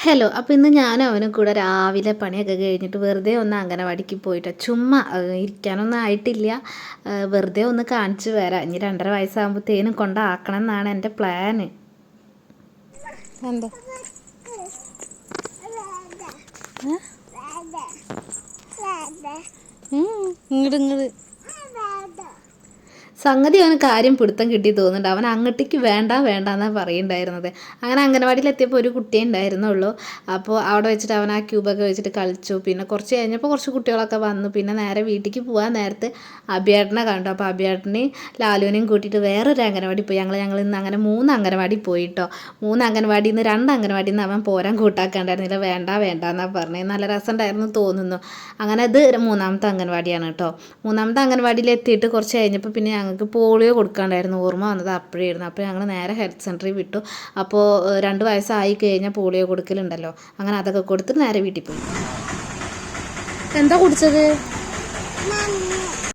Hello. അപ്പോൾ ഇന്ന് ഞാനും അവനും കൂടെ രാവിലെ പണിയൊക്കെ കഴിഞ്ഞിട്ട് വെറുതെ ഒന്ന് അംഗനവാടിക്ക് പോയിട്ട് ചുമ്മാ ഇരിക്കാനൊന്നും ആയിട്ടില്ല. വെറുതെ ഒന്ന് കാണിച്ചു വരാം. ഇനി 2.5 വയസ്സാകുമ്പോഴത്തേനും കൊണ്ടാക്കണം എന്നാണ് എൻ്റെ പ്ലാന്. എന്താ ഇങ്ങട് ഇങ്ങട് സംഗതി അവന് കാര്യം പിടുത്തം കിട്ടി തോന്നുന്നുണ്ട്. അവൻ അങ്ങോട്ടേക്ക് വേണ്ട എന്നാണ് പറയുന്നുണ്ടായിരുന്നത്. അങ്ങനെ അംഗനവാടിയിലെത്തിയപ്പോൾ ഒരു കുട്ടിയെ ഉണ്ടായിരുന്നുള്ളൂ. അപ്പോൾ അവിടെ വെച്ചിട്ട് അവൻ ആ ക്യൂബൊക്കെ വെച്ചിട്ട് കളിച്ചു. പിന്നെ കുറച്ച് കഴിഞ്ഞപ്പോൾ കുറച്ച് കുട്ടികളൊക്കെ വന്നു. പിന്നെ നേരെ വീട്ടിലേക്ക് പോകാൻ നേരത്ത് അഭിയേട്ടനെ കണ്ടു. അപ്പോൾ അഭിയേട്ടനെയും ലാലുവിനെയും കൂട്ടിയിട്ട് വേറൊരു അംഗനവാടി പോയി. ഞങ്ങൾ ഇന്ന് അങ്ങനെ 3 അംഗനവാടി പോയിട്ടോ. 3 അംഗനവാടിയിൽ നിന്ന് 2 അംഗനവാടിയിൽ നിന്ന് അവൻ പോരാൻ കൂട്ടാക്കാണ്ടായിരുന്നില്ല. വേണ്ട എന്നാണ് പറഞ്ഞത്. നല്ല രസമുണ്ടായിരുന്നു തോന്നുന്നു. അങ്ങനെ അത് 3ാമത്തെ അംഗനവാടിയാണ് കേട്ടോ. 3ാമത്തെ അംഗനവാടിയിൽ എത്തിയിട്ട് കുറച്ച് കഴിഞ്ഞപ്പോൾ പിന്നെ ഞങ്ങൾക്ക് പോളിയോ കൊടുക്കാണ്ടായിരുന്നു. ഓർമ്മ വന്നത് അപ്പോഴായിരുന്നു. അപ്പോൾ ഞങ്ങൾ നേരെ ഹെൽത്ത് സെൻറ്ററിൽ വിട്ടു. അപ്പോൾ 2 വയസ്സായി കഴിഞ്ഞാൽ പോളിയോ കൊടുക്കലുണ്ടല്ലോ. അങ്ങനെ അതൊക്കെ കൊടുത്തിട്ട് നേരെ വീട്ടിൽ പോയി. എന്താ കുടിച്ചത്?